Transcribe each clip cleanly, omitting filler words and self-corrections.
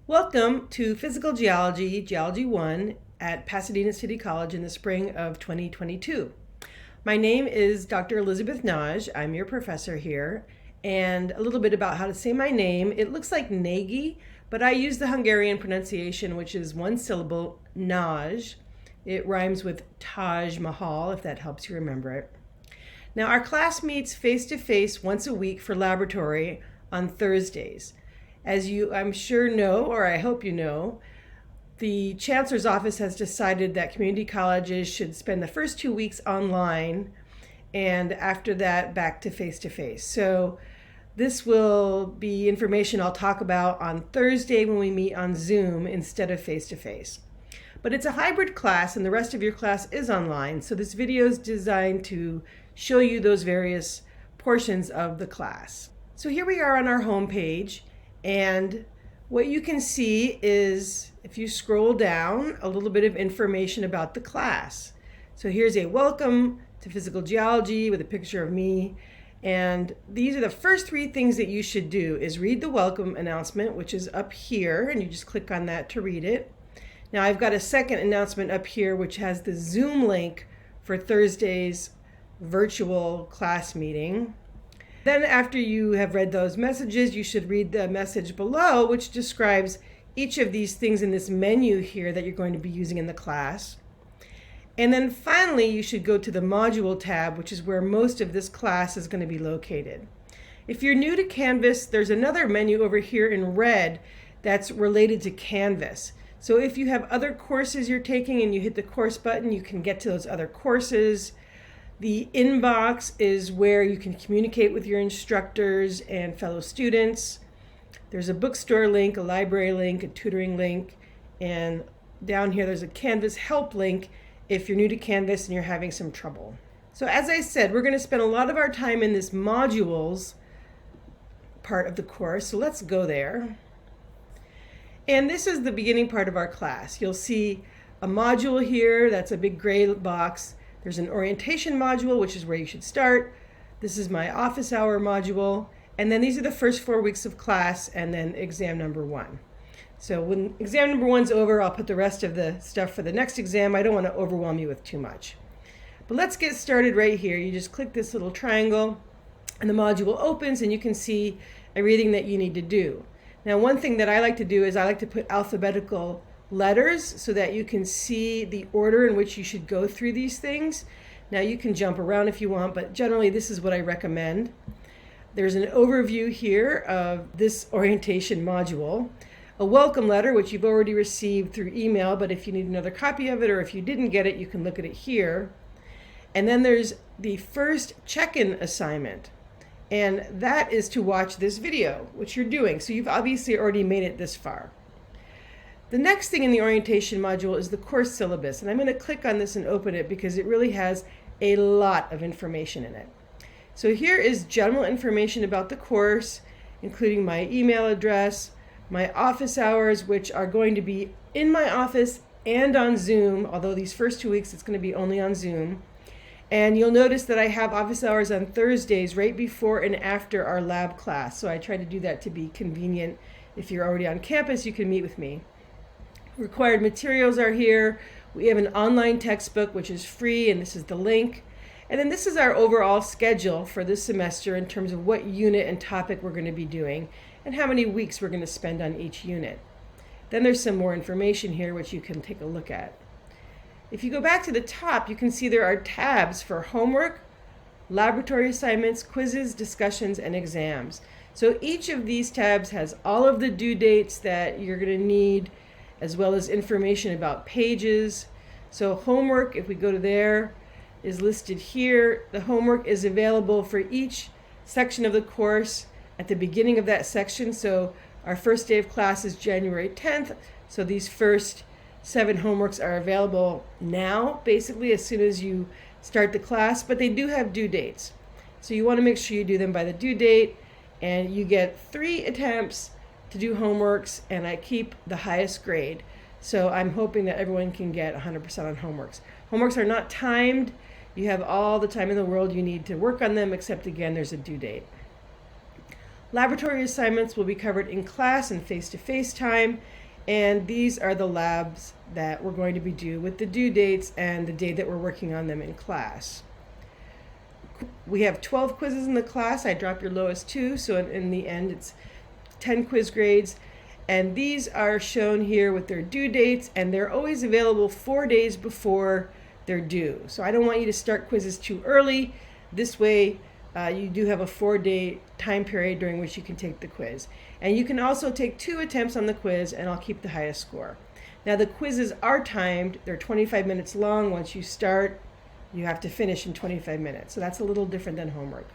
Welcome to Physical Geology, Geology 1 at Pasadena City College in the spring of 2022. My name is Dr. Elizabeth Nagy. I'm your professor here. And a little bit about how to say my name. It looks like Nagy, but I use the Hungarian pronunciation, which is one syllable, Nagy. It rhymes with Taj Mahal, if that helps you remember it. Now, our class meets face-to-face once a week for laboratory on Thursdays. As you, I'm sure, know, or I hope you know, the Chancellor's Office has decided that community colleges should spend the first 2 weeks online and after that back to face-to-face. So this will be information I'll talk about on Thursday when we meet on Zoom instead of face-to-face. But it's a hybrid class and the rest of your class is online, so this video is designed to show you those various portions of the class. So here we are on our home page. And what you can see is, if you scroll down, a little bit of information about the class. So here's a welcome to physical geology with a picture of me. And these are the first three things that you should do is read the welcome announcement, which is up here, and you just click on that to read it. Now I've got a second announcement up here, which has the Zoom link for Thursday's virtual class meeting. Then after you have read those messages, you should read the message below, which describes each of these things in this menu here that you're going to be using in the class. And then finally, you should go to the module tab, which is where most of this class is going to be located. If you're new to Canvas, there's another menu over here in red that's related to Canvas. So if you have other courses you're taking and you hit the course button, you can get to those other courses. The inbox is where you can communicate with your instructors and fellow students. There's a bookstore link, a library link, a tutoring link, and down here there's a Canvas help link if you're new to Canvas and you're having some trouble. So as I said, we're going to spend a lot of our time in this modules part of the course, so let's go there. And this is the beginning part of our class. You'll see a module here, that's a big gray box. There's an orientation module, which is where you should start. This is my office hour module. And then these are the first 4 weeks of class and then exam number 1. So when exam number 1's over, I'll put the rest of the stuff for the next exam. I don't want to overwhelm you with too much. But let's get started right here. You just click this little triangle and the module opens and you can see everything that you need to do. Now, one thing that I like to do is I like to put alphabetical letters so that you can see the order in which you should go through these things. Now you can jump around if you want, but generally this is what I recommend. There's an overview here of this orientation module, a welcome letter, which you've already received through email, but if you need another copy of it or if you didn't get it, you can look at it here. And then there's the first check-in assignment, and that is to watch this video, which you're doing. So you've obviously already made it this far. The next thing in the orientation module is the course syllabus, and I'm going to click on this and open it because it really has a lot of information in it. So here is general information about the course, including my email address, my office hours, which are going to be in my office and on Zoom, although these first 2 weeks it's going to be only on Zoom. And you'll notice that I have office hours on Thursdays right before and after our lab class, so I try to do that to be convenient. If you're already on campus, you can meet with me. Required materials are here. We have an online textbook, which is free, and this is the link. And then this is our overall schedule for this semester in terms of what unit and topic we're going to be doing and how many weeks we're going to spend on each unit. Then there's some more information here, which you can take a look at. If you go back to the top, you can see there are tabs for homework, laboratory assignments, quizzes, discussions, and exams. So each of these tabs has all of the due dates that you're going to need, as well as information about pages. So homework, if we go to there, is listed here. The homework is available for each section of the course at the beginning of that section. So our first day of class is January 10th. So these first 7 homeworks are available now, basically as soon as you start the class, but they do have due dates. So you want to make sure you do them by the due date, and you get 3 attempts to do homeworks, and I keep the highest grade. So I'm hoping that everyone can get 100% on homeworks. Homeworks are not timed. You have all the time in the world you need to work on them, except again, there's a due date. Laboratory assignments will be covered in class and face-to-face time, and these are the labs that we're going to be due with the due dates and the day that we're working on them in class. We have 12 quizzes in the class. I dropped your lowest 2, so in the end it's 10 quiz grades. And these are shown here with their due dates, and they're always available 4 days before they're due. So I don't want you to start quizzes too early. This way you do have a 4-day time period during which you can take the quiz. And you can also take 2 attempts on the quiz, and I'll keep the highest score. Now the quizzes are timed. They're 25 minutes long. Once you start, you have to finish in 25 minutes. So that's a little different than homework.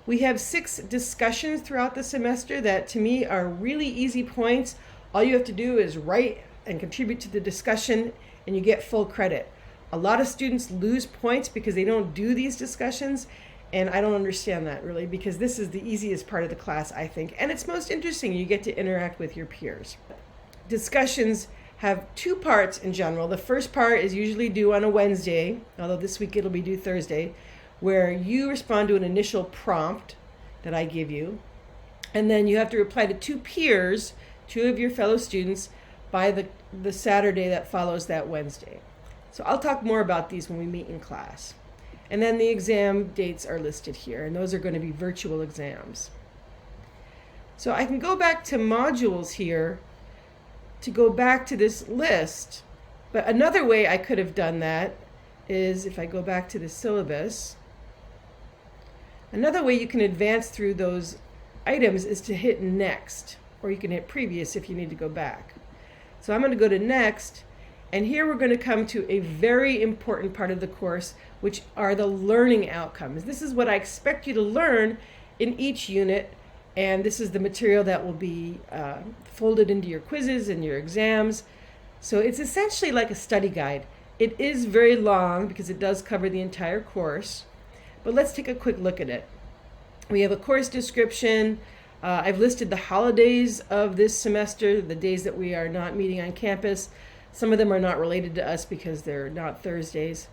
We have 6 discussions throughout the semester that to me are really easy points. All you have to do is write and contribute to the discussion, and you get full credit. A lot of students lose points because they don't do these discussions, and I don't understand that really, because this is the easiest part of the class, I think, and it's most interesting. You get to interact with your peers. Discussions have 2 parts in general. The first part is usually due on a Wednesday, although this week it'll be due Thursday, where you respond to an initial prompt that I give you, and then you have to reply to 2 peers, 2 of your fellow students, by the Saturday that follows that Wednesday. So I'll talk more about these when we meet in class. And then the exam dates are listed here, and those are going to be virtual exams. So I can go back to modules here to go back to this list, but another way I could have done that is if I go back to the syllabus. Another way you can advance through those items is to hit next, or you can hit previous if you need to go back. So I'm going to go to next, and here we're going to come to a very important part of the course, which are the learning outcomes. This is what I expect you to learn in each unit, and this is the material that will be folded into your quizzes and your exams. So it's essentially like a study guide. It is very long because it does cover the entire course, but let's take a quick look at it. We have a course description. I've listed the holidays of this semester, the days that we are not meeting on campus. Some of them are not related to us because they're not Thursdays.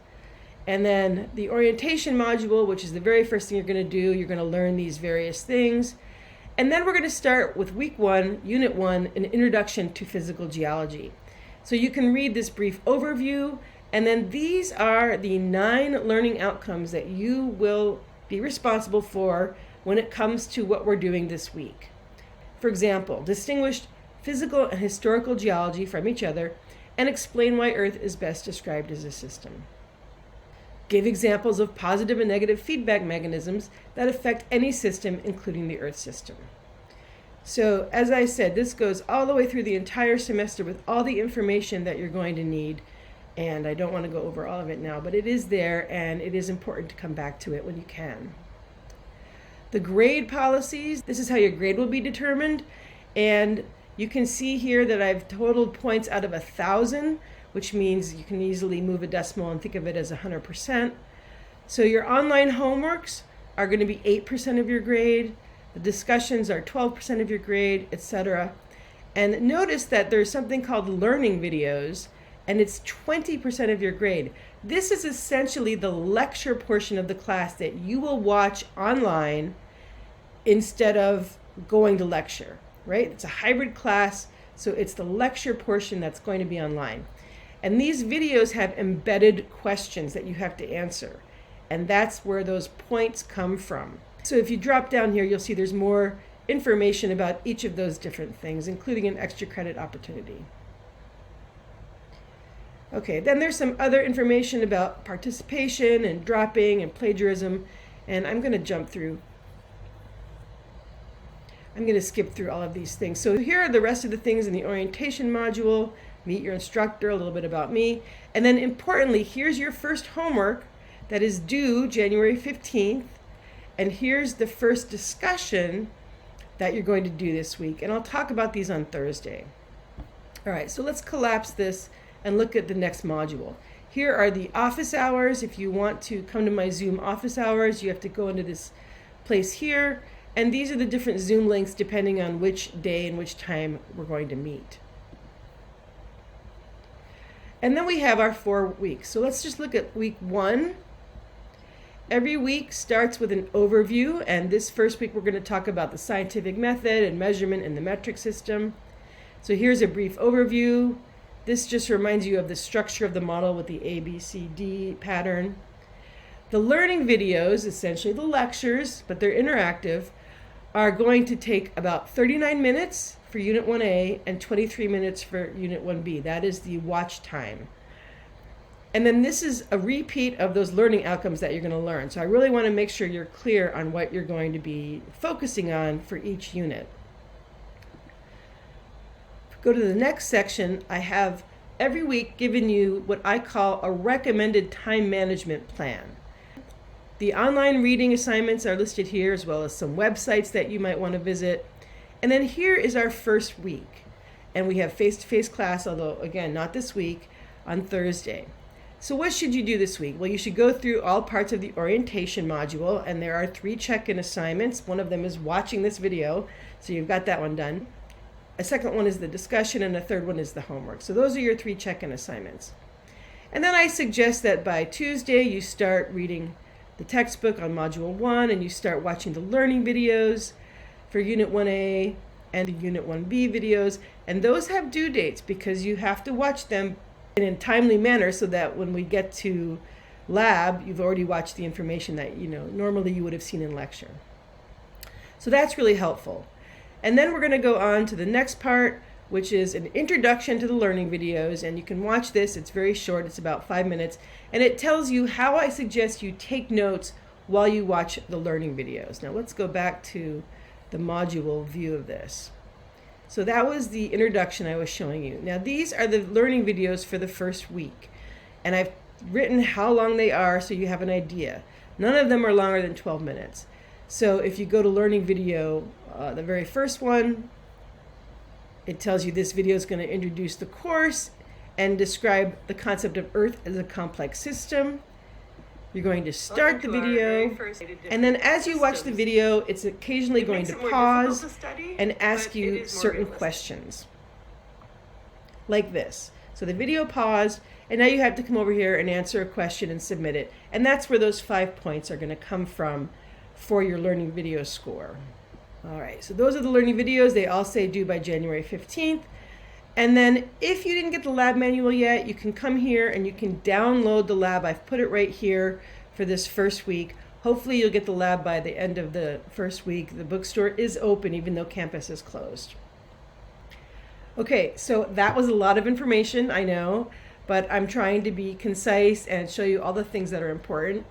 And then the orientation module, which is the very first thing you're going to do. You're going to learn these various things. And then we're going to start with week 1, unit 1, an introduction to physical geology. So you can read this brief overview, and then these are the 9 learning outcomes that you will be responsible for when it comes to what we're doing this week. For example, distinguish physical and historical geology from each other and explain why Earth is best described as a system. Give examples of positive and negative feedback mechanisms that affect any system, including the Earth system. So, as I said, this goes all the way through the entire semester with all the information that you're going to need. And I don't want to go over all of it now, but it is there, and it is important to come back to it when you can. The grade policies, this is how your grade will be determined. And you can see here that I've totaled points out of 1,000, which means you can easily move a decimal and think of it as 100%. So your online homeworks are going to be 8% of your grade. The discussions are 12% of your grade, etc. And notice that there's something called learning videos, and it's 20% of your grade. This is essentially the lecture portion of the class that you will watch online instead of going to lecture, right? It's a hybrid class, so it's the lecture portion that's going to be online. And these videos have embedded questions that you have to answer. And that's where those points come from. So if you drop down here, you'll see there's more information about each of those different things, including an extra credit opportunity. Okay, then there's some other information about participation and dropping and plagiarism, and I'm going to jump through. I'm going to skip through all of these things. So here are the rest of the things in the orientation module. Meet your instructor, a little bit about me. And then importantly, here's your first homework that is due January 15th. And here's the first discussion that you're going to do this week. And I'll talk about these on Thursday. All right, so let's collapse this and look at the next module. Here are the office hours. If you want to come to my Zoom office hours, you have to go into this place here. And these are the different Zoom links depending on which day and which time we're going to meet. And then we have our 4 weeks. So let's just look at week 1. Every week starts with an overview, and this first week we're going to talk about the scientific method and measurement in the metric system. So here's a brief overview. This just reminds you of the structure of the model with the ABCD pattern. The learning videos, essentially the lectures, but they're interactive, are going to take about 39 minutes for Unit 1A and 23 minutes for Unit 1B. That is the watch time. And then this is a repeat of those learning outcomes that you're going to learn. So I really want to make sure you're clear on what you're going to be focusing on for each unit. Go to the next section. I have every week given you what I call a recommended time management plan. The online reading assignments are listed here, as well as some websites that you might want to visit. And then here is our first week. And we have face-to-face class, although again, not this week, on Thursday. So what should you do this week? Well, you should go through all parts of the orientation module, and there are 3 check-in assignments. One of them is watching this video, so you've got that one done. A second one is the discussion, and a third one is the homework. So those are your 3 check-in assignments. And then I suggest that by Tuesday you start reading the textbook on Module 1, and you start watching the learning videos for Unit 1A and the Unit 1B videos. And those have due dates because you have to watch them in a timely manner so that when we get to lab, you've already watched the information that normally you would have seen in lecture. So that's really helpful. And then we're going to go on to the next part, which is an introduction to the learning videos. And you can watch this. It's very short. It's about 5 minutes. And it tells you how I suggest you take notes while you watch the learning videos. Now let's go back to the module view of this. So that was the introduction I was showing you. Now these are the learning videos for the first week. And I've written how long they are so you have an idea. None of them are longer than 12 minutes. So if you go to learning video, the very first one, it tells you this video is going to introduce the course and describe the concept of Earth as a complex system. You're going to start the video, and then as you watch the video, it's occasionally going to pause and ask you certain questions, like this. So the video paused, and now you have to come over here and answer a question and submit it. And that's where those 5 points are going to come from for your learning video score. All right, so those are the learning videos. They all say due by January 15th. And then if you didn't get the lab manual yet, you can come here and you can download the lab. I've put it right here for this first week. Hopefully you'll get the lab by the end of the first week. The bookstore is open even though campus is closed. Okay, so that was a lot of information, I know, but I'm trying to be concise and show you all the things that are important.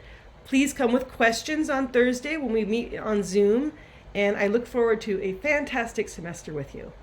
Please come with questions on Thursday when we meet on Zoom, and I look forward to a fantastic semester with you.